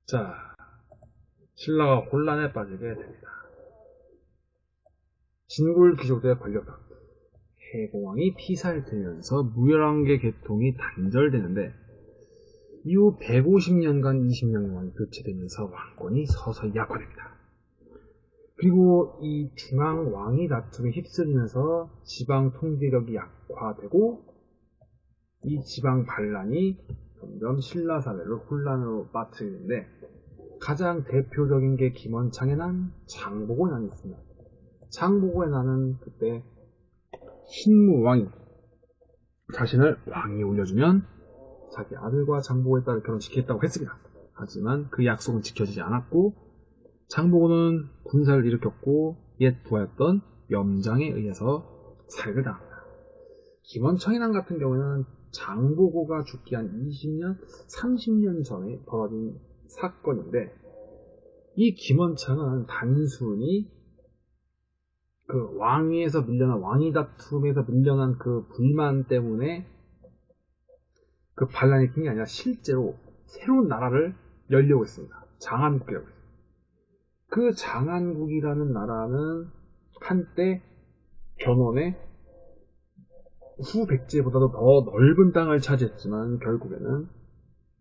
자, 신라가 혼란에 빠지게 됩니다. 진골 귀족들의 권력다. 해공왕이 피살이 되면서 무열왕계 계통이 단절되는데 이후 150년간 20명의 왕이 교체되면서 왕권이 서서히 약화됩니다. 그리고 이 중앙 왕위 다툼에 휩쓸리면서 지방 통제력이 약화되고 이 지방 반란이 점점 신라 사회를 혼란으로 빠뜨리는데 가장 대표적인 게 김원창의 난, 장보고의 난이 있습니다. 장보고의 난은 그때 신무왕이 자신을 왕위에 올려주면 자기 아들과 장보고의 딸을 결혼시키겠다고 했습니다. 하지만 그 약속은 지켜지지 않았고 장보고는 군사를 일으켰고 옛 부하였던 염장에 의해서 살해를 당합니다. 김원창의 난 같은 경우는 장보고가 죽기 한 20년, 30년 전에 벌어진 사건인데 이 김원창은 단순히 그 왕위에서 밀려난 왕위 다툼에서 밀려난 그 불만 때문에 그 반란이 큰 게 아니라 실제로 새로운 나라를 열려고 했습니다. 장안국이라고 했습니다. 그 장안국이라는 나라는 한때 견훤의 후백제보다도 더 넓은 땅을 차지했지만 결국에는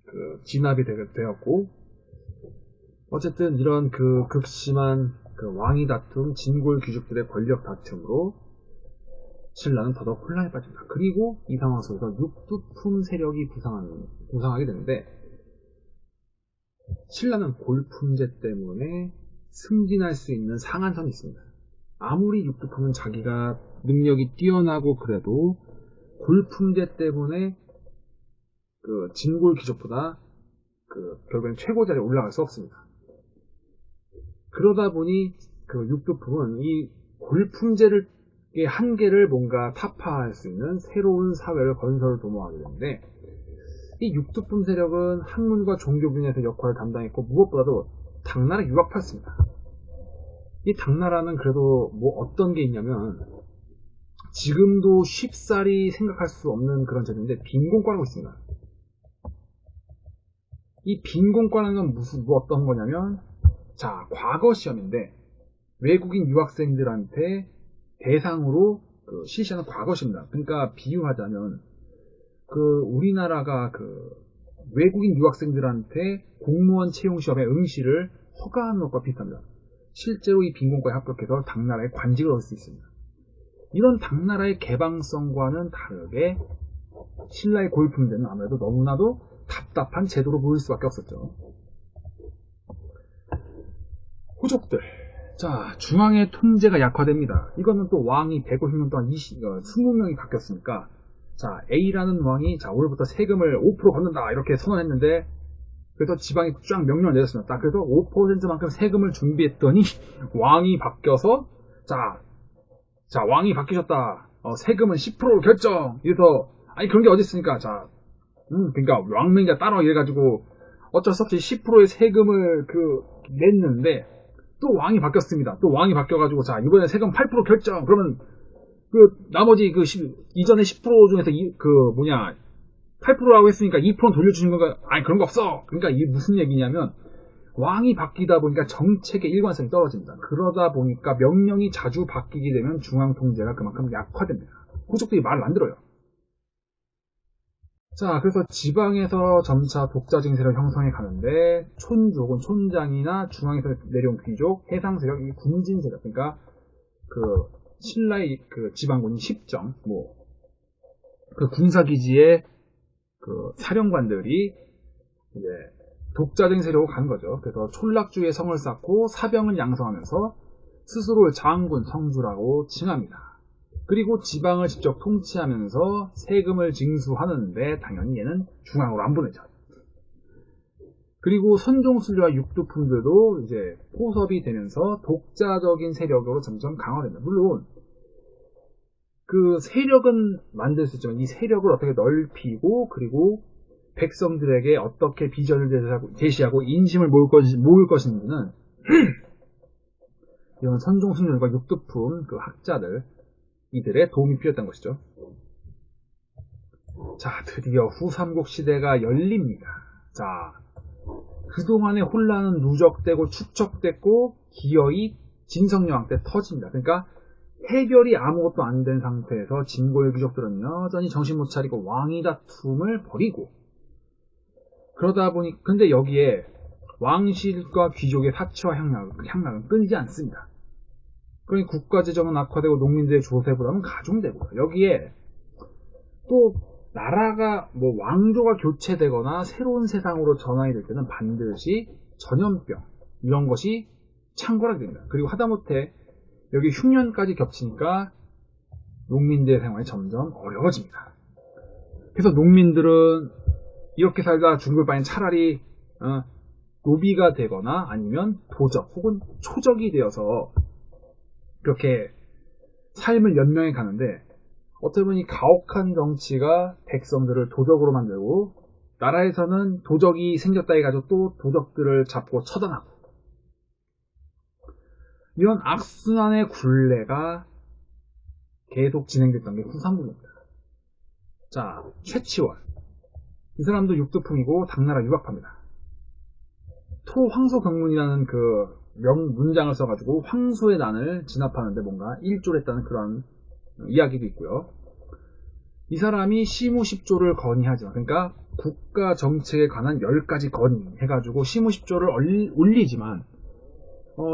그 진압이 되었고 어쨌든 이런 그 극심한 그 왕위 다툼, 진골 귀족들의 권력 다툼으로 신라는 더더욱 혼란에 빠집니다. 그리고 이 상황 속에서 육두품 세력이 부상하게 되는데 신라는 골품제 때문에 승진할 수 있는 상한선이 있습니다. 아무리 육두품은 자기가 능력이 뛰어나고 그래도 골품제 때문에 그 진골 귀족보다 그 결국엔 최고 자리에 올라갈 수 없습니다. 그러다 보니 그 육두품은 이 골품제의 한계를 뭔가 타파할 수 있는 새로운 사회를 건설을 도모하게 되는데 이 육두품 세력은 학문과 종교 분야에서 역할을 담당했고 무엇보다도 당나라 유학파였습니다. 이 당나라는 그래도 뭐 어떤 게 있냐면 지금도 쉽사리 생각할 수 없는 그런 제도인데 빈곤과라고 있습니다. 이 빈곤과는 뭐 어떤 거냐면 자, 과거 시험인데 외국인 유학생들한테 대상으로 실시하는 과거 시험입니다. 그러니까 비유하자면 우리나라가 외국인 유학생들한테 공무원 채용 시험에 응시를 허가하는 것과 비슷합니다. 실제로 이 빈곤과에 합격해서 당나라의 관직을 얻을 수 있습니다. 이런 당나라의 개방성과는 다르게 신라의 골품제는 아무래도 너무나도 답답한 제도로 보일 수밖에 없었죠. 호족들. 자, 중앙의 통제가 약화됩니다. 이거는 또 왕이 150년 동안 20명이 바뀌었으니까 자, A라는 왕이 자, 올해부터 세금을 5% 걷는다 이렇게 선언했는데 그래서 지방이 쫙 명령을 내렸습니다. 그래서 5%만큼 세금을 준비했더니 왕이 바뀌어서 자 왕이 바뀌셨다. 세금은 10%로 결정. 이래서 아니 그런 게 어디 있습니까? 자, 그러니까 왕명이가 따로 이래가지고 어쩔 수 없이 10%의 세금을 냈는데 또 왕이 바뀌었습니다. 또 왕이 바뀌어가지고 자 이번에 세금 8% 결정. 그러면 나머지 이전에 10% 중에서 8%라고 했으니까 2%는 돌려주신 건가? 아니 그런 거 없어. 그러니까 이게 무슨 얘기냐면 왕이 바뀌다 보니까 정책의 일관성이 떨어집니다. 그러다 보니까 명령이 자주 바뀌게 되면 중앙 통제가 그만큼 약화됩니다. 호족들이 말을 안 들어요. 자, 그래서 지방에서 점차 독자 증세를 형성해 가는데 촌주 혹은 촌장이나 중앙에서 내려온 귀족, 해상 세력, 이 군진 세력, 그러니까 신라의 지방군인 십정, 군사기지의 사령관들이 이제 독자적인 세력으로 간 거죠. 그래서 촌락주의 성을 쌓고 사병을 양성하면서 스스로를 장군, 성주라고 칭합니다. 그리고 지방을 직접 통치하면서 세금을 징수하는데 당연히 얘는 중앙으로 안 보내죠. 그리고 선종술래와 육두품들도 이제 포섭이 되면서 독자적인 세력으로 점점 강화됩니다. 물론 그 세력은 만들 수 있지만 이 세력을 어떻게 넓히고 그리고 백성들에게 어떻게 비전을 제시하고 인심을 모을 것인지는 이런 선종술래과 육두품 학자들 이들의 도움이 필요했던 것이죠. 자, 드디어 후삼국 시대가 열립니다. 자, 그동안의 혼란은 누적되고 축적됐고 기어이 진성여왕 때 터집니다. 그러니까 해결이 아무것도 안 된 상태에서 진고의 귀족들은 여전히 정신 못 차리고 왕위 다툼을 벌이고, 그러다 보니 근데 여기에 왕실과 귀족의 사치와 향락은 끊이지 않습니다. 그러니 국가재정은 악화되고 농민들의 조세보다는 가중되고, 여기에 또 나라가 왕조가 교체되거나 새로운 세상으로 전환이 될 때는 반드시 전염병 이런 것이 창궐하게 됩니다. 그리고 하다못해 여기 흉년까지 겹치니까 농민들의 생활이 점점 어려워집니다. 그래서 농민들은 이렇게 살다 죽을 바엔 차라리 노비가 되거나 아니면 도적 혹은 초적이 되어서 그렇게 삶을 연명해 가는데, 어떻게 보면 이 가혹한 정치가 백성들을 도적으로 만들고, 나라에서는 도적이 생겼다 해가지고 또 도적들을 잡고 처단하고, 이런 악순환의 굴레가 계속 진행됐던 게 후삼국입니다. 자, 최치원. 이 사람도 육두풍이고 당나라 유학파입니다. 토황소경문이라는 그 문장을 써가지고 황소의 난을 진압하는데 뭔가 일조를 했다는 그런 이야기도 있고요. 이 사람이 시무십조를 건의하지만, 그러니까 국가 정책에 관한 10가지 건의해가지고 시무십조를 올리지만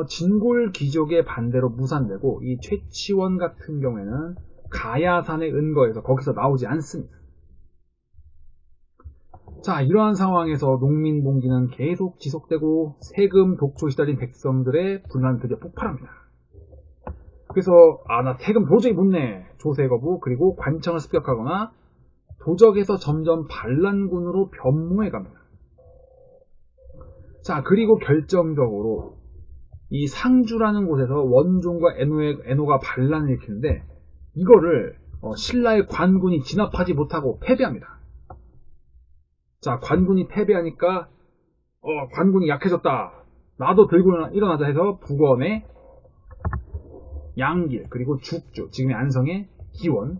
진골 귀족의 반대로 무산되고, 이 최치원 같은 경우에는 가야산에 은거해서 거기서 나오지 않습니다. 자, 이러한 상황에서 농민봉기는 계속 지속되고 세금 독초에 시달린 백성들의 분란은 드디어 폭발합니다. 그래서 나 세금 도저히 못 내, 조세 거부, 그리고 관청을 습격하거나 도적에서 점점 반란군으로 변모해 갑니다. 자, 그리고 결정적으로 이 상주라는 곳에서 원종과 애노가 반란을 일으키는데, 이거를 신라의 관군이 진압하지 못하고 패배합니다. 자, 관군이 패배하니까 관군이 약해졌다, 나도 들고 일어나자 해서 북원의 양길, 그리고 죽주, 지금의 안성의 기원,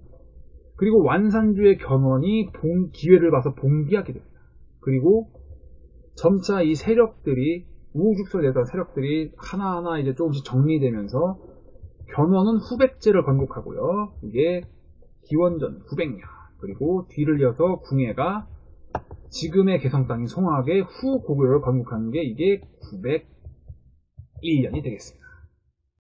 그리고 완산주의 견훤이 기회를 봐서 봉기하게 됩니다. 그리고 점차 이 세력들이, 우후죽순 되던 세력들이 하나하나 이제 조금씩 정리되면서 견훤은 후백제를 건국하고요. 이게 기원전 900년, 그리고 뒤를 이어서 궁예가 지금의 개성 땅인 송악의 후고구려를 건국하는 게 이게 901년이 되겠습니다.